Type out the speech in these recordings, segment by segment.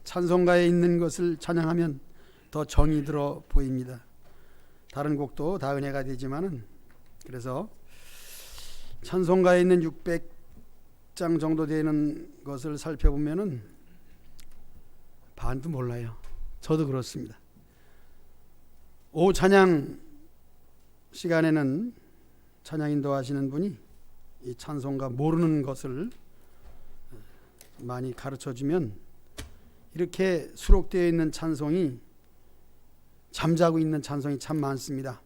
찬송가에 있는 것을 찬양하면 더 정이 들어 보입니다. 다른 곡도 다 은혜가 되지만은, 그래서 찬송가에 있는 600장 정도 되는 것을 살펴보면은 반도 몰라요. 저도 그렇습니다. 오후 찬양 시간에는 찬양 인도하시는 분이 이 찬송가 모르는 것을 많이 가르쳐주면 이렇게 수록되어 있는 찬송이, 잠자고 있는 찬송이 참 많습니다.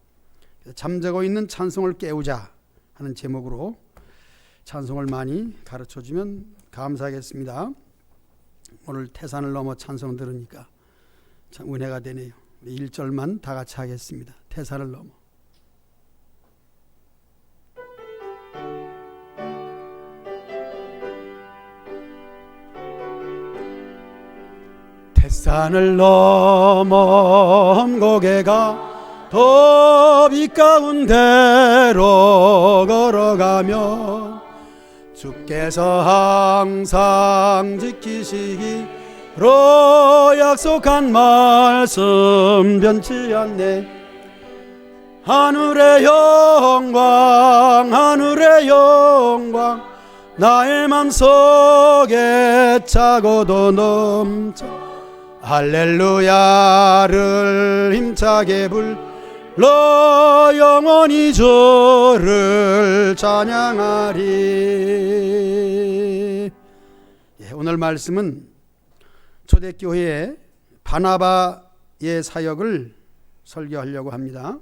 잠자고 있는 찬송을 깨우자 하는 제목으로 찬송을 많이 가르쳐주면 감사하겠습니다. 오늘 태산을 넘어 찬송 들으니까 참 은혜가 되네요. 1절만 다 같이 하겠습니다. 태산을 넘어. 태산을 넘어 험곡에가 더비 가운데로 걸어가며 주께서 항상 지키시기로 약속한 말씀 변치 않네. 하늘의 영광 하늘의 영광 나의 맘속에 차고도 넘쳐 할렐루야를 힘차게 불러 영원히 주를 찬양하리. 오늘 말씀은 초대교회의 바나바의 사역을 설교하려고 합니다.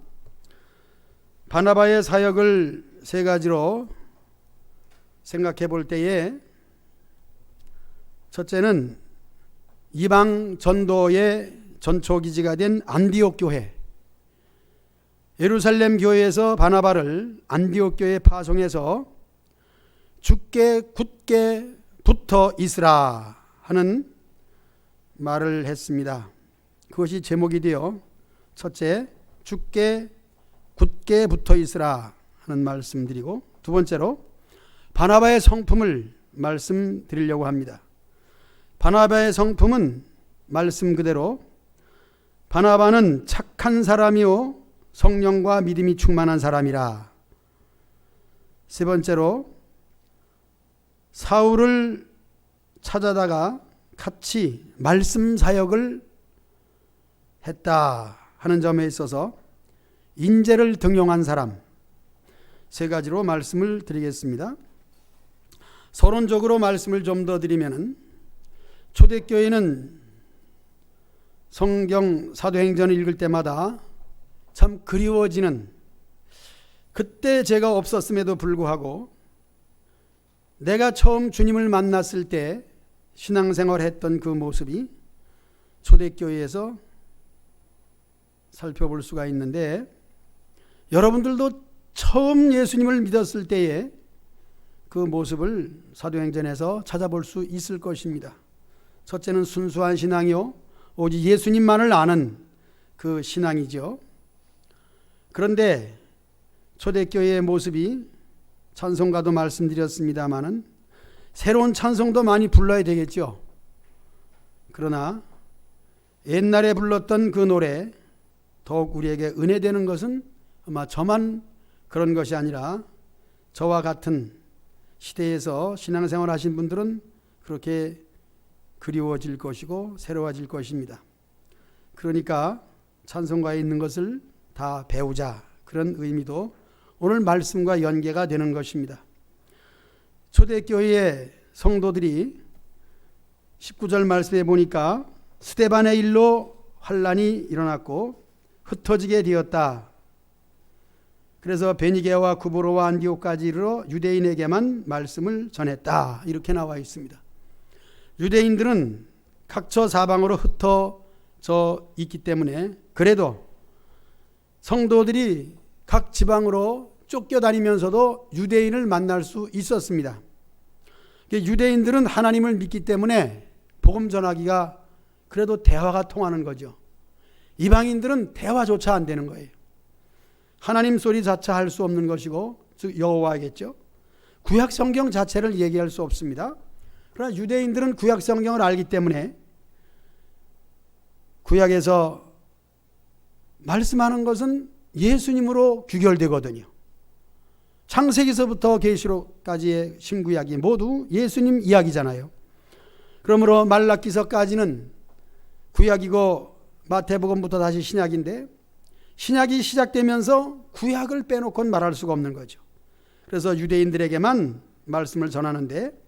바나바의 사역을 세 가지로 생각해 볼 때에, 첫째는 이방 전도의 전초기지가 된 안디옥 교회, 예루살렘 교회에서 바나바를 안디옥 교회에 파송해서 주께 굳게 붙어 있으라 하는 말을 했습니다. 그것이 제목이 되어 첫째, 주께 굳게 붙어 있으라 하는 말씀드리고, 두 번째로 바나바의 성품을 말씀드리려고 합니다. 바나바의 성품은 말씀 그대로 바나바는 착한 사람이요 성령과 믿음이 충만한 사람이라. 세 번째로 사울을 찾아다가 같이 말씀 사역을 했다 하는 점에 있어서 인재를 등용한 사람. 세 가지로 말씀을 드리겠습니다. 서론적으로 말씀을 좀 더 드리면은, 초대교회는 성경 사도행전을 읽을 때마다 참 그리워지는, 그때 제가 없었음에도 불구하고 내가 처음 주님을 만났을 때 신앙생활 했던 그 모습이 초대교회에서 살펴볼 수가 있는데, 여러분들도 처음 예수님을 믿었을 때의 그 모습을 사도행전에서 찾아볼 수 있을 것입니다. 첫째는 순수한 신앙이요, 오직 예수님만을 아는 그 신앙이죠. 그런데 초대교회의 모습이, 찬송가도 말씀드렸습니다마는 새로운 찬송도 많이 불러야 되겠죠. 그러나 옛날에 불렀던 그 노래 더욱 우리에게 은혜되는 것은 아마 저만 그런 것이 아니라 저와 같은 시대에서 신앙생활 하신 분들은 그렇게 그리워질 것이고 새로워질 것입니다. 그러니까 찬송가에 있는 것을 다 배우자, 그런 의미도 오늘 말씀과 연계가 되는 것입니다. 초대교회의 성도들이 19절 말씀에 보니까 스데반의 일로 환란이 일어났고 흩어지게 되었다. 그래서 베니게와 구브로와 안디옥까지 이르러 유대인에게만 말씀을 전했다, 이렇게 나와 있습니다. 유대인들은 각처 사방으로 흩어져 있기 때문에 그래도 성도들이 각 지방으로 쫓겨다니면서도 유대인을 만날 수 있었습니다. 유대인들은 하나님을 믿기 때문에 복음 전하기가 그래도 대화가 통하는 거죠. 이방인들은 대화조차 안 되는 거예요. 하나님 소리 자체 할 수 없는 것이고, 즉 여호와겠죠. 구약 성경 자체를 얘기할 수 없습니다. 그러나 유대인들은 구약 성경을 알기 때문에 구약에서 말씀하는 것은 예수님으로 귀결되거든요. 창세기서부터 계시록까지의 신구약이 모두 예수님 이야기잖아요. 그러므로 말라기서까지는 구약이고 마태복음부터 다시 신약인데 신약이 시작되면서 구약을 빼놓고는 말할 수가 없는 거죠. 그래서 유대인들에게만 말씀을 전하는데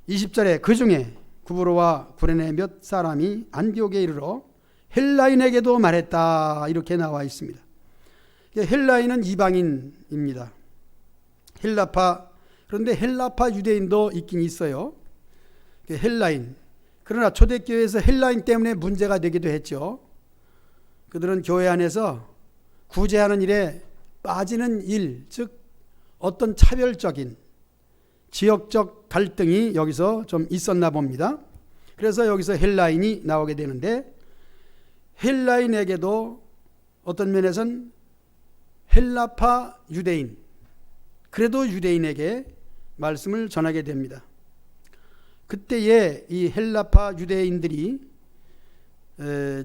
20절에 그 중에 구브로와 구레네 몇 사람이 안디옥에 이르러 헬라인에게도 말했다 이렇게 나와 있습니다. 헬라인은 이방인입니다. 헬라파, 그런데 헬라파 유대인도 있긴 있어요. 헬라인. 그러나 초대교회에서 헬라인 때문에 문제가 되기도 했죠. 그들은 교회 안에서 구제하는 일에 빠지는 일, 즉 어떤 차별적인 지역적 갈등이 여기서 좀 있었나 봅니다. 그래서 여기서 헬라인이 나오게 되는데 헬라인에게도 어떤 면에서는 헬라파 유대인, 그래도 유대인에게 말씀을 전하게 됩니다. 그때에 이 헬라파 유대인들이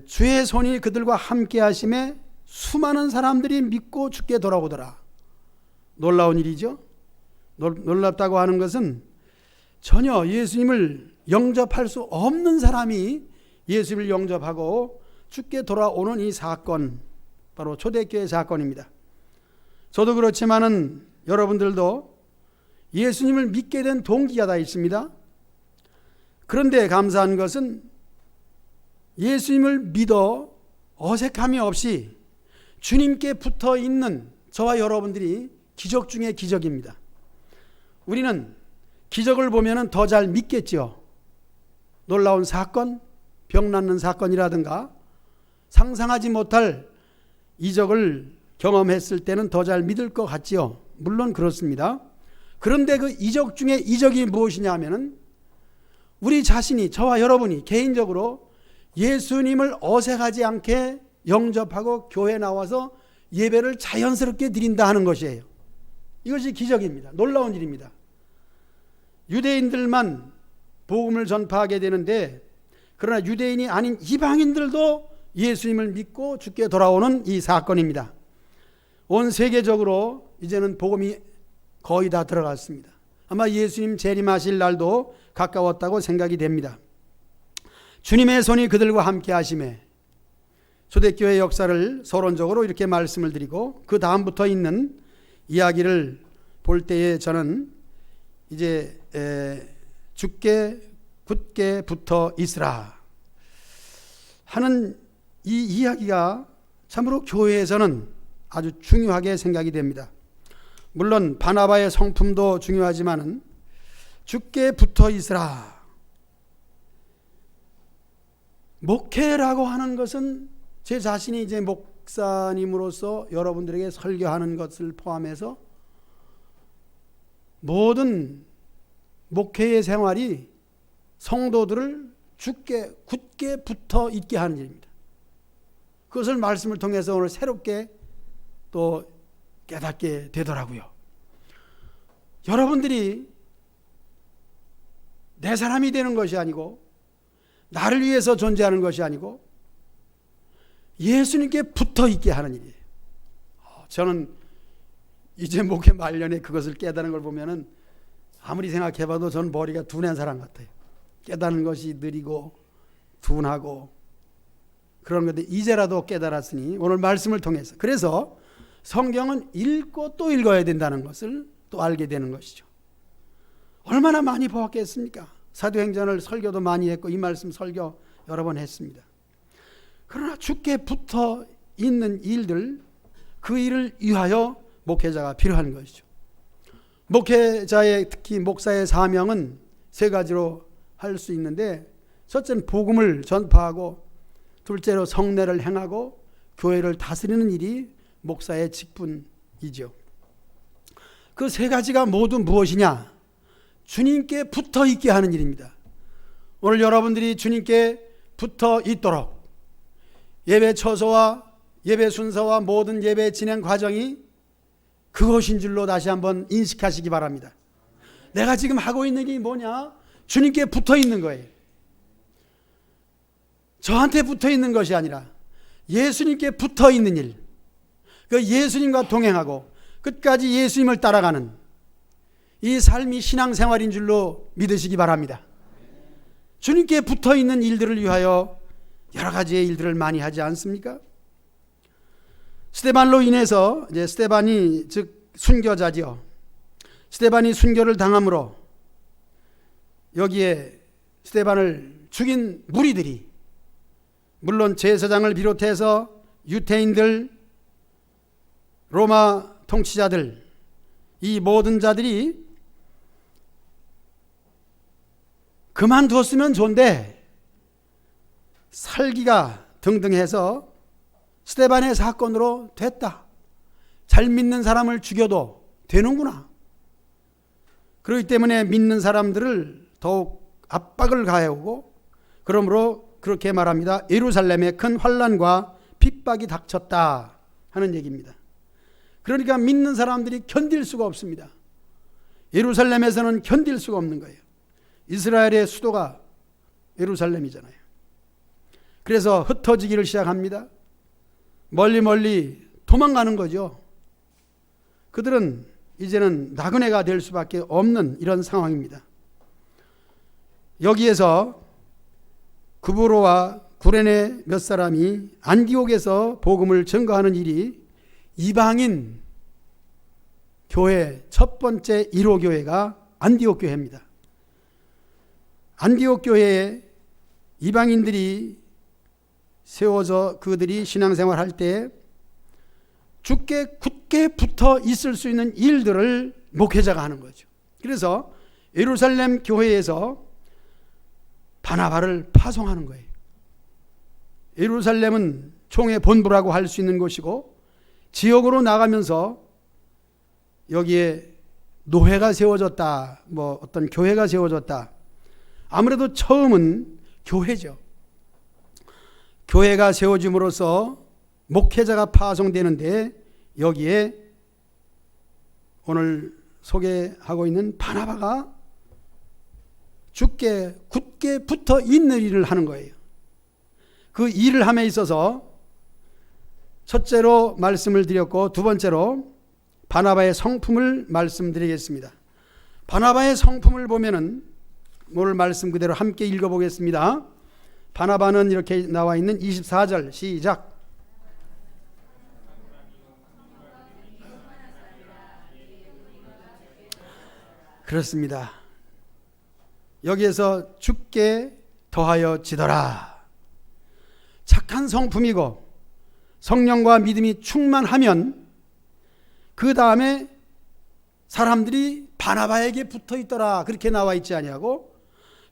주의 손이 그들과 함께 하심에 수많은 사람들이 믿고 주께 돌아오더라. 놀라운 일이죠. 놀랍다고 하는 것은 전혀 예수님을 영접할 수 없는 사람이 예수님을 영접하고 주께 돌아오는 이 사건, 바로 초대교회 사건입니다. 저도 그렇지만은 여러분들도 예수님을 믿게 된 동기가 다 있습니다. 그런데 감사한 것은 예수님을 믿어 어색함이 없이 주님께 붙어 있는 저와 여러분들이 기적 중에 기적입니다. 우리는 기적을 보면 더 잘 믿겠죠. 놀라운 사건, 병 낫는 사건이라든가 상상하지 못할 이적을 경험했을 때는 더 잘 믿을 것 같지요. 물론 그렇습니다. 그런데 그 이적 중에 이적이 무엇이냐 하면은 우리 자신이, 저와 여러분이 개인적으로 예수님을 어색하지 않게 영접하고 교회에 나와서 예배를 자연스럽게 드린다 하는 것이에요. 이것이 기적입니다. 놀라운 일입니다. 유대인들만 복음을 전파하게 되는데 그러나 유대인이 아닌 이방인들도 예수님을 믿고 주께 돌아오는 이 사건입니다. 온 세계적으로 이제는 복음이 거의 다 들어갔습니다. 아마 예수님 재림하실 날도 가까웠다고 생각이 됩니다. 주님의 손이 그들과 함께 하심에 초대교회 역사를 서론적으로 이렇게 말씀을 드리고 그 다음부터 있는 이야기를 볼 때에 저는 이제 주께 굳게 붙어 있으라 하는 이 이야기가 참으로 교회에서는 아주 중요하게 생각이 됩니다. 물론 바나바의 성품도 중요하지만은 주께 붙어 있으라. 목회라고 하는 것은 제 자신이 이제 목사님으로서 여러분들에게 설교하는 것을 포함해서 모든 목회의 생활이 성도들을 주께 굳게 붙어 있게 하는 일입니다. 그것을 말씀을 통해서 오늘 새롭게 또 깨닫게 되더라고요. 여러분들이 내 사람이 되는 것이 아니고 나를 위해서 존재하는 것이 아니고 예수님께 붙어 있게 하는 일이에요. 저는 이제 목회 말년에 그것을 깨닫는 걸 보면은 아무리 생각해봐도 저는 머리가 둔한 사람 같아요. 깨닫는 것이 느리고 둔하고 그런 건데 이제라도 깨달았으니 오늘 말씀을 통해서, 그래서 성경은 읽고 또 읽어야 된다는 것을 또 알게 되는 것이죠. 얼마나 많이 보았겠습니까? 사도행전을 설교도 많이 했고 이 말씀 설교 여러 번 했습니다. 그러나 주께 붙어 있는 일들, 그 일을 위하여 목회자가 필요한 것이죠. 목회자의, 특히 목사의 사명은 세 가지로 할 수 있는데, 첫째는 복음을 전파하고, 둘째로 성례를 행하고 교회를 다스리는 일이 목사의 직분이죠. 그 세 가지가 모두 무엇이냐? 주님께 붙어 있게 하는 일입니다. 오늘 여러분들이 주님께 붙어 있도록 예배 처소와 예배 순서와 모든 예배 진행 과정이 그것인 줄로 다시 한번 인식하시기 바랍니다. 내가 지금 하고 있는 게 뭐냐? 주님께 붙어 있는 거예요. 저한테 붙어 있는 것이 아니라 예수님께 붙어 있는 일, 그 예수님과 동행하고 끝까지 예수님을 따라가는 이 삶이 신앙생활인 줄로 믿으시기 바랍니다. 주님께 붙어 있는 일들을 위하여 여러 가지의 일들을 많이 하지 않습니까? 스데반로 인해서 이제 스데반이 즉 순교자지요. 스데반이 순교를 당함으로 여기에 스데반을 죽인 무리들이, 물론 제사장을 비롯해서 유대인들, 로마 통치자들, 이 모든 자들이 그만두었으면 좋은데 살기가 등등해서 스데반의 사건으로 됐다. 잘 믿는 사람을 죽여도 되는구나. 그렇기 때문에 믿는 사람들을 더욱 압박을 가해오고, 그러므로 그렇게 말합니다. 예루살렘에 큰 환난과 핍박이 닥쳤다 하는 얘기입니다. 그러니까 믿는 사람들이 견딜 수가 없습니다. 예루살렘에서는 견딜 수가 없는 거예요. 이스라엘의 수도가 예루살렘이잖아요. 그래서 흩어지기를 시작합니다. 멀리 멀리 도망가는 거죠. 그들은 이제는 나그네가 될 수밖에 없는 이런 상황입니다. 여기에서 구브로와 구레네 몇 사람이 안디옥에서 복음을 전거하는 일이 이방인 교회 첫 번째 1호 교회가 안디옥 교회입니다. 안디옥 교회에 이방인들이 세워져 그들이 신앙생활 할 때 죽게 굳게 붙어 있을 수 있는 일들을 목회자가 하는 거죠. 그래서 예루살렘 교회에서 바나바를 파송하는 거예요. 예루살렘은 총회 본부라고 할 수 있는 곳이고, 지역으로 나가면서 여기에 노회가 세워졌다, 뭐 어떤 교회가 세워졌다. 아무래도 처음은 교회죠. 교회가 세워짐으로써 목회자가 파송되는데, 여기에 오늘 소개하고 있는 바나바가 죽게 굳게 붙어 있는 일을 하는 거예요. 그 일을 함에 있어서 첫째로 말씀을 드렸고, 두 번째로 바나바의 성품을 말씀드리겠습니다. 바나바의 성품을 보면은 오늘 말씀 그대로 함께 읽어보겠습니다. 바나바는 이렇게 나와 있는 24절 시작. 그렇습니다. 여기에서 죽게 더하여 지더라. 착한 성품이고 성령과 믿음이 충만하면 그 다음에 사람들이 바나바에게 붙어 있더라. 그렇게 나와 있지 아니하고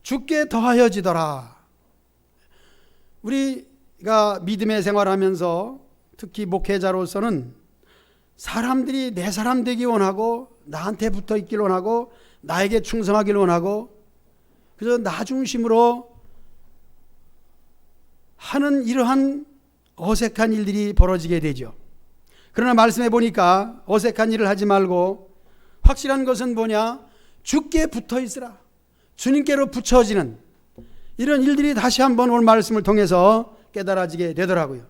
죽게 더하여 지더라. 우리가 믿음의 생활하면서 특히 목회자로서는 사람들이 내 사람 되기 원하고, 나한테 붙어 있길 원하고, 나에게 충성하길 원하고, 그래서 나 중심으로 하는 이러한 어색한 일들이 벌어지게 되죠. 그러나 말씀해 보니까 어색한 일을 하지 말고 확실한 것은 뭐냐? 주께 붙어 있으라. 주님께로 붙여지는 이런 일들이 다시 한번 오늘 말씀을 통해서 깨달아지게 되더라고요.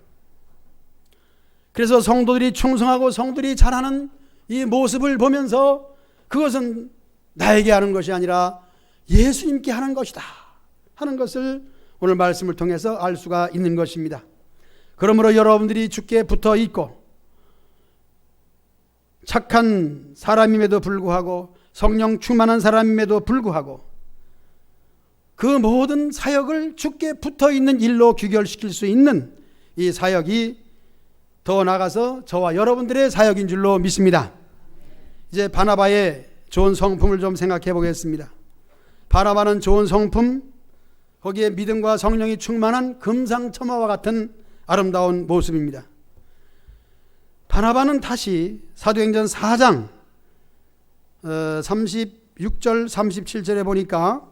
그래서 성도들이 충성하고 성도들이 잘하는 이 모습을 보면서 그것은 나에게 하는 것이 아니라 예수님께 하는 것이다 하는 것을 오늘 말씀을 통해서 알 수가 있는 것입니다. 그러므로 여러분들이 주께 붙어 있고 착한 사람임에도 불구하고 성령 충만한 사람임에도 불구하고 그 모든 사역을 주께 붙어 있는 일로 귀결시킬 수 있는 이 사역이 더 나아가서 저와 여러분들의 사역인 줄로 믿습니다. 이제 바나바의 좋은 성품을 좀 생각해 보겠습니다. 바나바는 좋은 성품, 거기에 믿음과 성령이 충만한 금상첨화와 같은 아름다운 모습입니다. 바나바는 다시 사도행전 4장 36절 37절에 보니까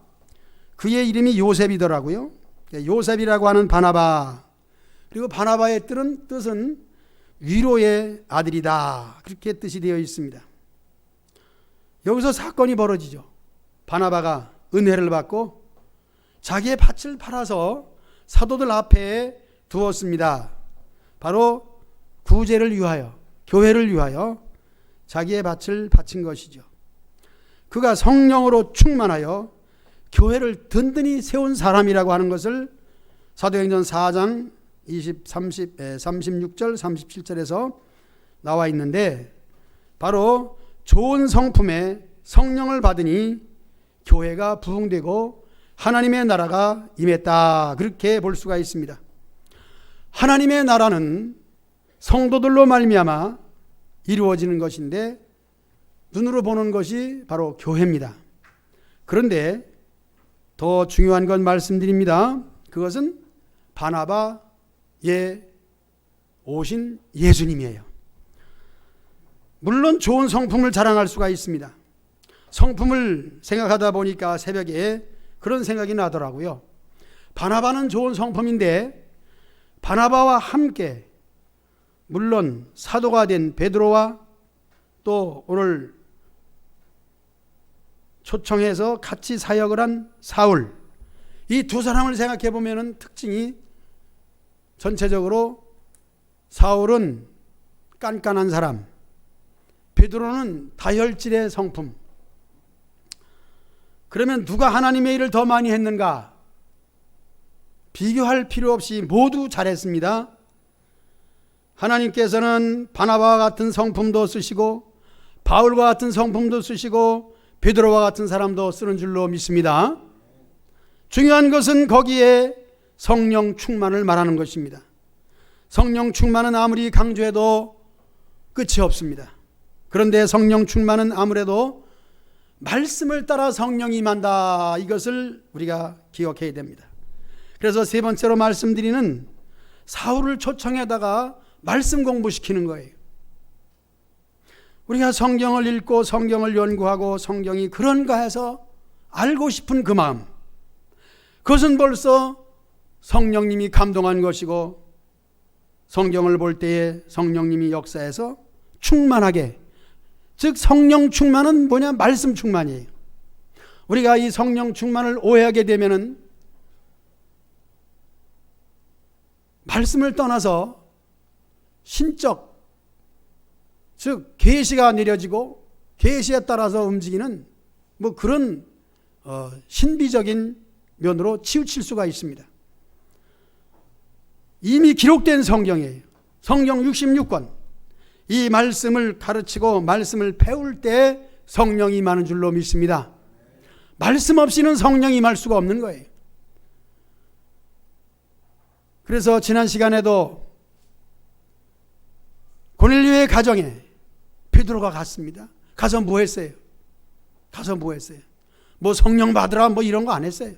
그의 이름이 요셉이더라고요. 요셉이라고 하는 바나바, 그리고 바나바의 뜻은 위로의 아들이다, 그렇게 뜻이 되어 있습니다. 여기서 사건이 벌어지죠. 바나바가 은혜를 받고 자기의 밭을 팔아서 사도들 앞에 두었습니다. 바로 구제를 위하여, 교회를 위하여 자기의 밭을 바친 것이죠. 그가 성령으로 충만하여 교회를 든든히 세운 사람이라고 하는 것을 사도행전 4장 36절 37절에서 나와 있는데, 바로 좋은 성품에 성령을 받으니 교회가 부흥되고 하나님의 나라가 임했다, 그렇게 볼 수가 있습니다. 하나님의 나라는 성도들로 말미암아 이루어지는 것인데 눈으로 보는 것이 바로 교회입니다. 그런데 더 중요한 건 말씀드립니다. 그것은 바나바에 오신 예수님이에요. 물론 좋은 성품을 자랑할 수가 있습니다. 성품을 생각하다 보니까 새벽에 그런 생각이 나더라고요. 바나바는 좋은 성품인데 바나바와 함께 물론 사도가 된 베드로와 또 오늘 초청해서 같이 사역을 한 사울, 이 두 사람을 생각해 보면 특징이 전체적으로 사울은 깐깐한 사람, 베드로는 다혈질의 성품. 그러면 누가 하나님의 일을 더 많이 했는가? 비교할 필요 없이 모두 잘했습니다. 하나님께서는 바나바와 같은 성품도 쓰시고 바울과 같은 성품도 쓰시고 베드로와 같은 사람도 쓰는 줄로 믿습니다. 중요한 것은 거기에 성령 충만을 말하는 것입니다. 성령 충만은 아무리 강조해도 끝이 없습니다. 그런데 성령 충만은 아무래도 말씀을 따라 성령이 임한다, 이것을 우리가 기억해야 됩니다. 그래서 세 번째로 말씀드리는 사울을 초청해다가 말씀 공부시키는 거예요. 우리가 성경을 읽고 성경을 연구하고 성경이 그런가 해서 알고 싶은 그 마음, 그것은 벌써 성령님이 감동한 것이고 성경을 볼 때에 성령님이 역사해서 충만하게, 즉 성령 충만은 뭐냐? 말씀 충만이에요. 우리가 이 성령 충만을 오해하게 되면은 말씀을 떠나서 신적, 즉 계시가 내려지고 계시에 따라서 움직이는 뭐 그런 신비적인 면으로 치우칠 수가 있습니다. 이미 기록된 성경이에요. 성경 66권. 이 말씀을 가르치고 말씀을 배울 때 성령이 임하는 줄로 믿습니다. 말씀 없이는 성령이 임할 수가 없는 거예요. 그래서 지난 시간에도 고넬료의 가정에 베드로가 갔습니다. 가서 뭐 했어요? 뭐 성령 받으라 뭐 이런 거 안 했어요.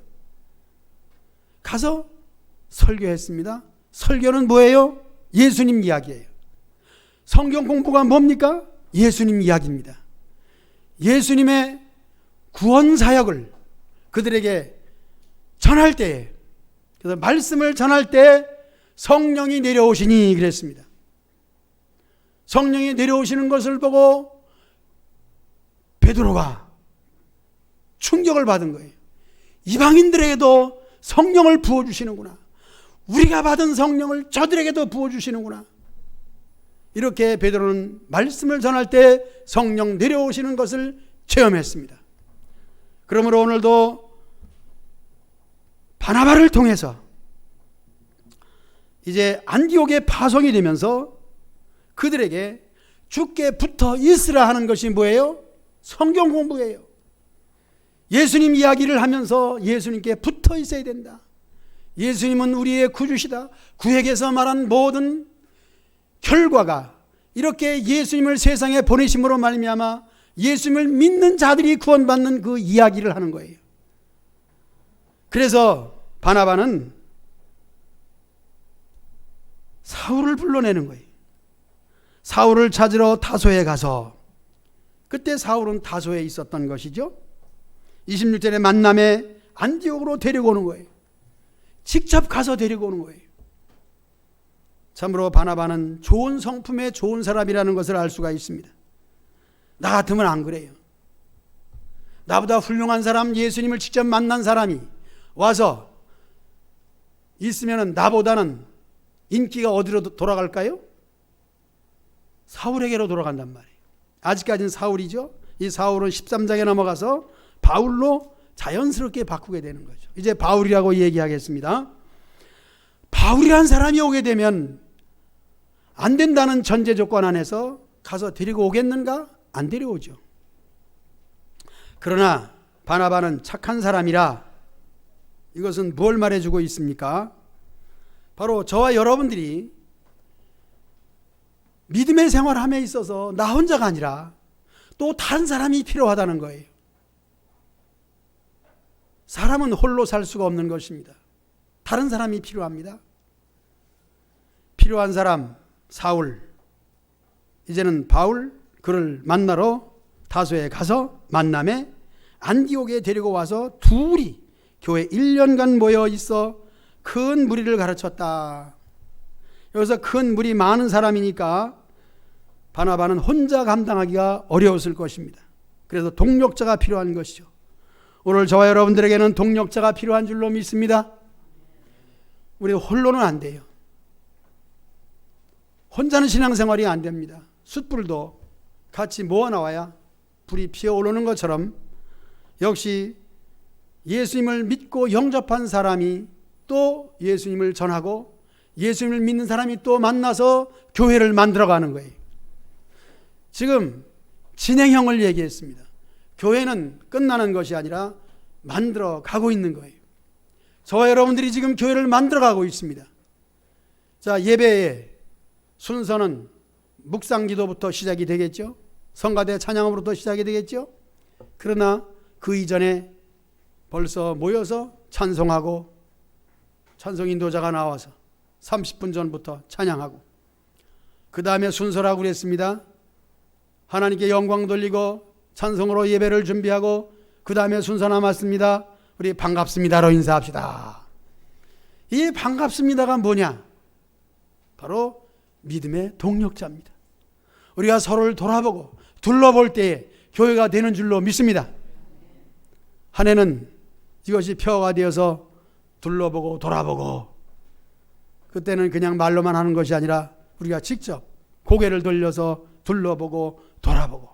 가서 설교했습니다. 설교는 뭐예요? 예수님 이야기예요. 성경 공부가 뭡니까? 예수님 이야기입니다. 예수님의 구원 사역을 그들에게 전할 때에, 그래서 말씀을 전할 때 성령이 내려오시니 그랬습니다. 성령이 내려오시는 것을 보고 베드로가 충격을 받은 거예요. 이방인들에게도 성령을 부어주시는구나. 우리가 받은 성령을 저들에게도 부어주시는구나. 이렇게 베드로는 말씀을 전할 때 성령 내려오시는 것을 체험했습니다. 그러므로 오늘도 바나바를 통해서 이제 안디옥에 파송이 되면서 그들에게 주께 붙어 있으라 하는 것이 뭐예요? 성경 공부예요. 예수님 이야기를 하면서 예수님께 붙어 있어야 된다. 예수님은 우리의 구주시다. 구약에서 말한 모든 결과가 이렇게 예수님을 세상에 보내심으로 말미암아 예수님을 믿는 자들이 구원받는 그 이야기를 하는 거예요. 그래서 바나바는 사울을 불러내는 거예요. 사울을 찾으러 다소에 가서, 그때 사울은 다소에 있었던 것이죠. 26절의 만남에 안디옥으로 데리고 오는 거예요. 직접 가서 데리고 오는 거예요. 참으로 바나바는 좋은 성품의 좋은 사람이라는 것을 알 수가 있습니다. 나 같으면 안 그래요. 나보다 훌륭한 사람, 예수님을 직접 만난 사람이 와서 있으면 나보다는 인기가 어디로 돌아갈까요? 사울에게로 돌아간단 말이에요. 아직까지는 사울이죠. 이 사울은 13장에 넘어가서 바울로 자연스럽게 바꾸게 되는 거죠. 이제 바울이라고 얘기하겠습니다. 바울이란 사람이 오게 되면 안 된다는 전제 조건 안에서 가서 데리고 오겠는가? 안 데려오죠. 그러나 바나바는 착한 사람이라, 이것은 뭘 말해주고 있습니까? 바로 저와 여러분들이 믿음의 생활함에 있어서 나 혼자가 아니라 또 다른 사람이 필요하다는 거예요. 사람은 홀로 살 수가 없는 것입니다. 다른 사람이 필요합니다. 필요한 사람 사울, 이제는 바울 그를 만나러 다소에 가서 만남에 안디옥에 데리고 와서 둘이 교회 1년간 모여 있어 큰 무리를 가르쳤다. 여기서 큰 무리 많은 사람이니까 바나바는 혼자 감당하기가 어려웠을 것입니다. 그래서 동력자가 필요한 것이죠. 오늘 저와 여러분들에게는 동력자가 필요한 줄로 믿습니다. 우리 홀로는 안 돼요. 혼자는 신앙생활이 안 됩니다. 숯불도 같이 모아 나와야 불이 피어오르는 것처럼 역시 예수님을 믿고 영접한 사람이 또 예수님을 전하고 예수님을 믿는 사람이 또 만나서 교회를 만들어가는 거예요. 지금 진행형을 얘기했습니다. 교회는 끝나는 것이 아니라 만들어 가고 있는 거예요. 저와 여러분들이 지금 교회를 만들어 가고 있습니다. 자, 예배의 순서는 묵상 기도부터 시작이 되겠죠. 성가대 찬양으로부터 시작이 되겠죠. 그러나 그 이전에 벌써 모여서 찬송하고 찬송 인도자가 나와서 30분 전부터 찬양하고, 그 다음에 순서라고 그랬습니다. 하나님께 영광 돌리고 찬송으로 예배를 준비하고, 그 다음에 순서 남았습니다. 우리 반갑습니다로 인사합시다. 이 반갑습니다가 뭐냐? 바로 믿음의 동력자입니다. 우리가 서로를 돌아보고 둘러볼 때에 교회가 되는 줄로 믿습니다. 한 해는 이것이 표가 되어서 둘러보고 돌아보고, 그때는 그냥 말로만 하는 것이 아니라 우리가 직접 고개를 돌려서 둘러보고 돌아보고,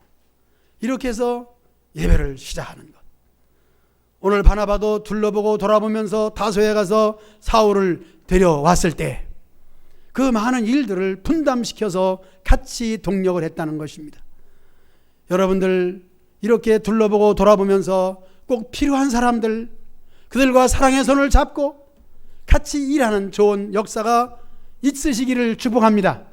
이렇게 해서 예배를 시작하는 것. 오늘 바나바도 둘러보고 돌아보면서 다소에 가서 사울을 데려왔을 때 그 많은 일들을 분담시켜서 같이 동력을 했다는 것입니다. 여러분들 이렇게 둘러보고 돌아보면서 꼭 필요한 사람들, 그들과 사랑의 손을 잡고 같이 일하는 좋은 역사가 있으시기를 축복합니다.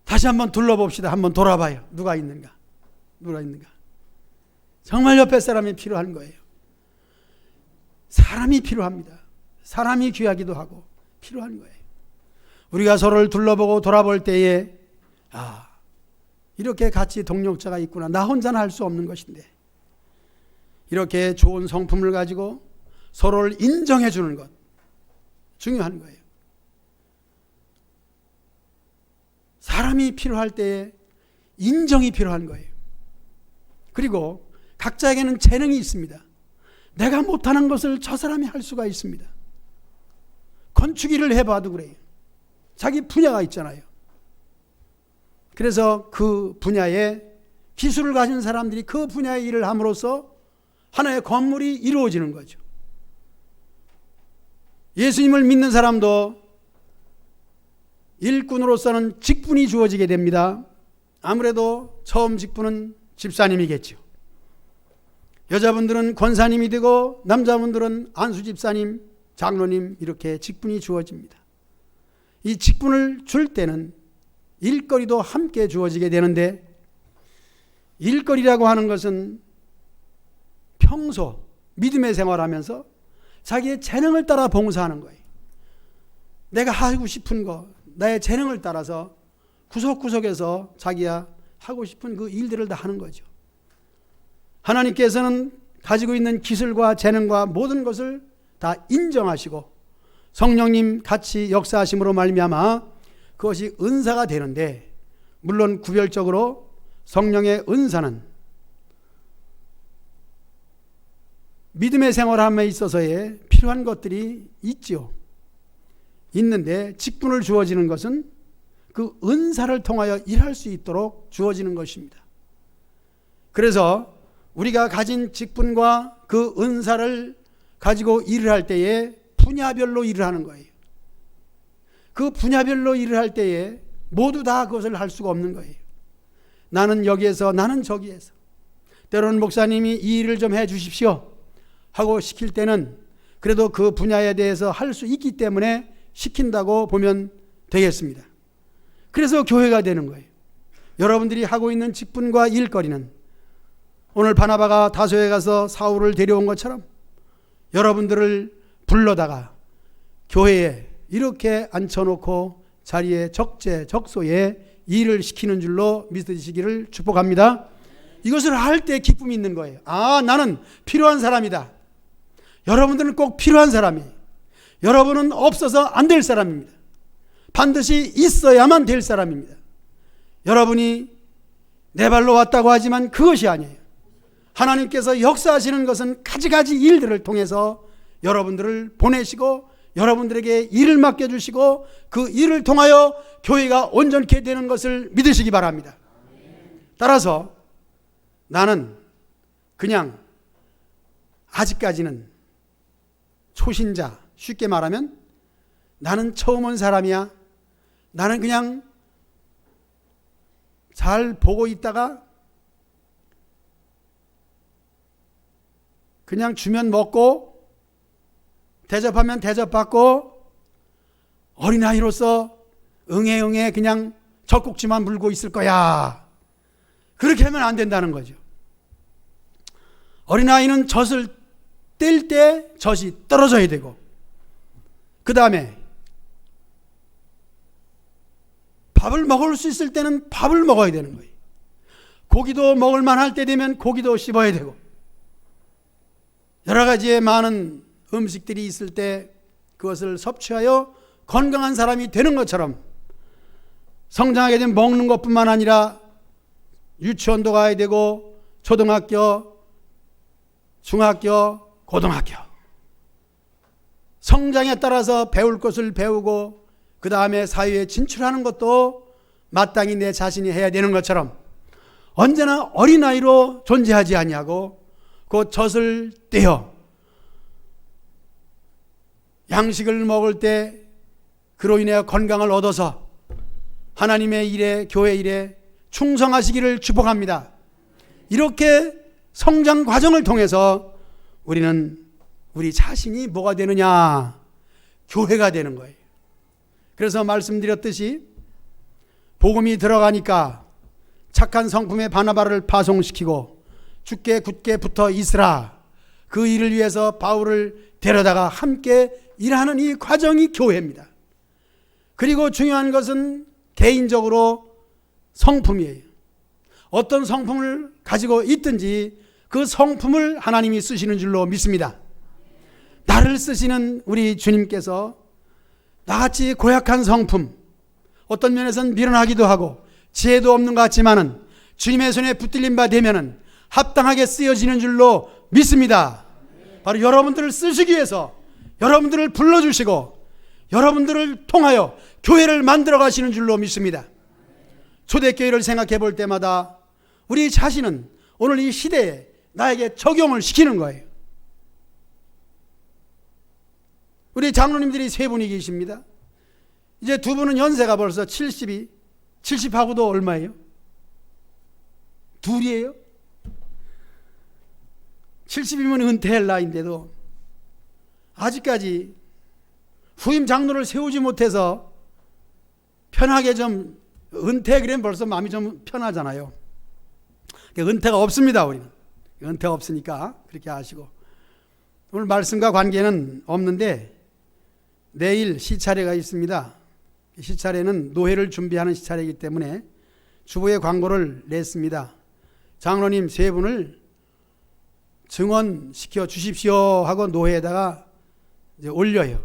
다시 한번 둘러봅시다. 한번 돌아봐요. 누가 있는가? 누가 있는가? 정말 옆에 사람이 필요한 거예요. 사람이 필요합니다. 사람이 귀하기도 하고 필요한 거예요. 우리가 서로를 둘러보고 돌아볼 때에 이렇게 같이 동력자가 있구나. 나 혼자는 할 수 없는 것인데, 이렇게 좋은 성품을 가지고 서로를 인정해 주는 것 중요한 거예요. 사람이 필요할 때에 인정이 필요한 거예요. 그리고 각자에게는 재능이 있습니다. 내가 못하는 것을 저 사람이 할 수가 있습니다. 건축일을 해봐도 그래요. 자기 분야가 있잖아요. 그래서 그 분야에 기술을 가진 사람들이 그 분야의 일을 함으로써 하나의 건물이 이루어지는 거죠. 예수님을 믿는 사람도 일꾼으로서는 직분이 주어지게 됩니다. 아무래도 처음 직분은 집사님이겠죠. 여자분들은 권사님이 되고 남자분들은 안수집사님, 장로님, 이렇게 직분이 주어집니다. 이 직분을 줄 때는 일거리도 함께 주어지게 되는데, 일거리라고 하는 것은 평소 믿음의 생활하면서 자기의 재능을 따라 봉사하는 거예요. 내가 하고 싶은 거, 나의 재능을 따라서 구석구석에서 자기가 하고 싶은 그 일들을 다 하는 거죠. 하나님께서는 가지고 있는 기술과 재능과 모든 것을 다 인정하시고 성령님 같이 역사하심으로 말미암아 그것이 은사가 되는데, 물론 구별적으로 성령의 은사는 믿음의 생활함에 있어서의 필요한 것들이 있죠. 있는데 직분을 주어지는 것은 그 은사를 통하여 일할 수 있도록 주어지는 것입니다. 그래서 우리가 가진 직분과 그 은사를 가지고 일을 할 때에 분야별로 일을 하는 거예요. 그 분야별로 일을 할 때에 모두 다 그것을 할 수가 없는 거예요. 나는 여기에서, 나는 저기에서. 때로는 목사님이 이 일을 좀 해 주십시오 하고 시킬 때는 그래도 그 분야에 대해서 할 수 있기 때문에 시킨다고 보면 되겠습니다. 그래서 교회가 되는 거예요. 여러분들이 하고 있는 직분과 일거리는 오늘 바나바가 다소에 가서 사울을 데려온 것처럼 여러분들을 불러다가 교회에 이렇게 앉혀놓고 자리에 적재적소에 일을 시키는 줄로 믿으시기를 축복합니다. 이것을 할 때 기쁨이 있는 거예요. 아, 나는 필요한 사람이다. 여러분들은 꼭 필요한 사람이에요. 여러분은 없어서 안 될 사람입니다. 반드시 있어야만 될 사람입니다. 여러분이 내 발로 왔다고 하지만 그것이 아니에요. 하나님께서 역사하시는 것은 가지가지 일들을 통해서 여러분들을 보내시고 여러분들에게 일을 맡겨주시고 그 일을 통하여 교회가 온전케 되는 것을 믿으시기 바랍니다. 따라서 나는 그냥 아직까지는 초신자, 쉽게 말하면 나는 처음 온 사람이야. 나는 그냥 잘 보고 있다가 그냥 주면 먹고 대접하면 대접받고 어린아이로서 응애 그냥 젖꼭지만 물고 있을 거야. 그렇게 하면 안 된다는 거죠. 어린아이는 젖을 뗄 때 젖이 떨어져야 되고 그 다음에 밥을 먹을 수 있을 때는 밥을 먹어야 되는 거예요. 고기도 먹을 만할 때 되면 고기도 씹어야 되고 여러 가지의 많은 음식들이 있을 때 그것을 섭취하여 건강한 사람이 되는 것처럼 성장하게 되면 먹는 것뿐만 아니라 유치원도 가야 되고 초등학교, 중학교, 고등학교 성장에 따라서 배울 것을 배우고 그 다음에 사회에 진출하는 것도 마땅히 내 자신이 해야 되는 것처럼 언제나 어린아이로 존재하지 아니하고 그 젖을 떼어 양식을 먹을 때 그로 인해 건강을 얻어서 하나님의 일에 교회 일에 충성하시기를 축복합니다. 이렇게 성장 과정을 통해서 우리는 우리 자신이 뭐가 되느냐? 교회가 되는 거예요. 그래서 말씀드렸듯이 복음이 들어가니까 착한 성품의 바나바를 파송시키고 죽게 굳게 붙어 있으라. 그 일을 위해서 바울을 데려다가 함께 일하는 이 과정이 교회입니다. 그리고 중요한 것은 개인적으로 성품이에요. 어떤 성품을 가지고 있든지 그 성품을 하나님이 쓰시는 줄로 믿습니다. 나를 쓰시는 우리 주님께서 나같이 고약한 성품, 어떤 면에서는 미련하기도 하고 지혜도 없는 것 같지만은 주님의 손에 붙들린 바 되면은 합당하게 쓰여지는 줄로 믿습니다. 바로 여러분들을 쓰시기 위해서 여러분들을 불러주시고 여러분들을 통하여 교회를 만들어 가시는 줄로 믿습니다. 초대교회를 생각해 볼 때마다 우리 자신은 오늘 이 시대에 나에게 적용을 시키는 거예요. 우리 장로님들이 세 분이 계십니다. 이제 두 분은 연세가 벌써 70이 70하고도 얼마예요? 둘이에요? 70이면 은퇴할 나이인데도 아직까지 후임 장로를 세우지 못해서 편하게 좀 은퇴 그러면 벌써 마음이 좀 편하잖아요. 은퇴가 없습니다. 우리는 은퇴가 없으니까 그렇게 하시고 오늘 말씀과 관계는 없는데 내일 시차례가 있습니다. 시차례는 노회를 준비하는 시차례이기 때문에 주보에 광고를 냈습니다. 장로님 세 분을 증언시켜 주십시오 하고 노회에다가 이제 올려요.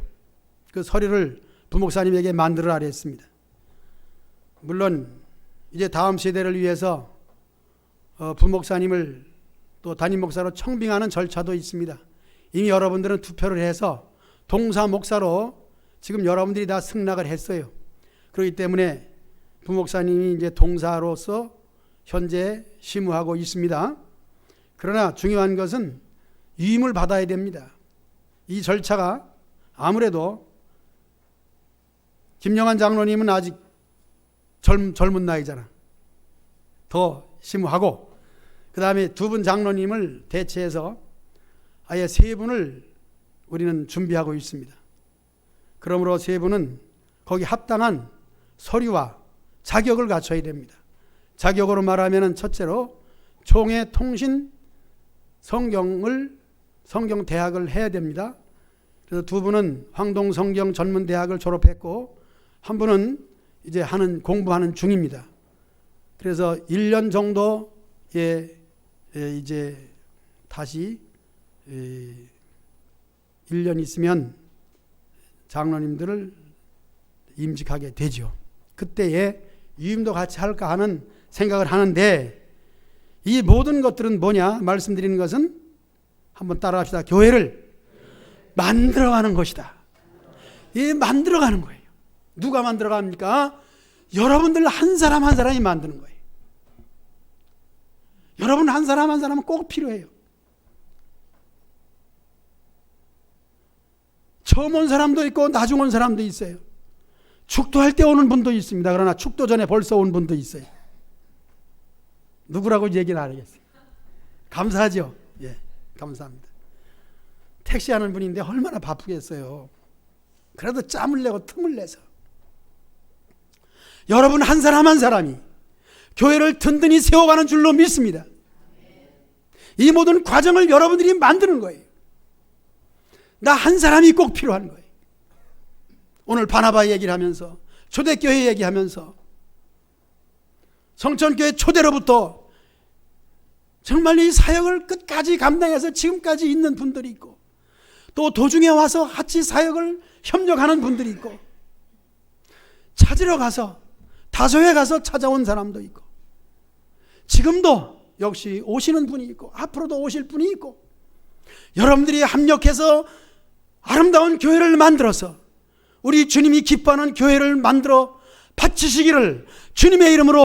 그 서류를 부목사님에게 만들어라 했습니다. 물론 이제 다음 세대를 위해서 부목사님을 또 담임 목사로 청빙하는 절차도 있습니다. 이미 여러분들은 투표를 해서 동사 목사로 지금 여러분들이 다 승낙을 했어요. 그렇기 때문에 부목사님이 이제 동사로서 현재 심우하고 있습니다. 그러나 중요한 것은 위임을 받아야 됩니다. 이 절차가 아무래도 김영환 장로님은 아직 젊은 나이잖아. 더 심우하고 그 다음에 두 분 장로님을 대체해서 아예 세 분을 우리는 준비하고 있습니다. 그러므로 세 분은 거기 합당한 서류와 자격을 갖춰야 됩니다. 자격으로 말하면 첫째로 총회 통신 성경 대학을 해야 됩니다. 그래서 두 분은 황동 성경 전문 대학을 졸업했고 한 분은 이제 공부하는 중입니다. 그래서 1년 정도에 이제 다시 1년 있으면 장로님들을 임직하게 되죠. 그때에 위임도 같이 할까 하는 생각을 하는데 이 모든 것들은 뭐냐? 말씀드리는 것은 한번 따라합시다. 교회를 만들어가는 것이다. 이 만들어가는 거예요. 누가 만들어갑니까? 여러분들 한 사람 한 사람이 만드는 거예요. 여러분 한 사람 한 사람은 꼭 필요해요. 처음 온 사람도 있고 나중 온 사람도 있어요. 축도할 때 오는 분도 있습니다. 그러나 축도 전에 벌써 온 분도 있어요. 누구라고 얘기는 안 하겠어요. 감사하죠? 예, 감사합니다. 택시하는 분인데 얼마나 바쁘겠어요. 그래도 짬을 내고 틈을 내서 여러분 한 사람 한 사람이 교회를 든든히 세워가는 줄로 믿습니다. 이 모든 과정을 여러분들이 만드는 거예요. 나 한 사람이 꼭 필요한 거예요. 오늘 바나바 얘기를 하면서 초대교회 얘기하면서 성천교회 초대로부터 정말 이 사역을 끝까지 감당해서 지금까지 있는 분들이 있고 또 도중에 와서 같이 사역을 협력하는 분들이 있고 찾으러 가서 다소에 가서 찾아온 사람도 있고 지금도 역시 오시는 분이 있고 앞으로도 오실 분이 있고 여러분들이 합력해서 아름다운 교회를 만들어서 우리 주님이 기뻐하는 교회를 만들어 바치시기를 주님의 이름으로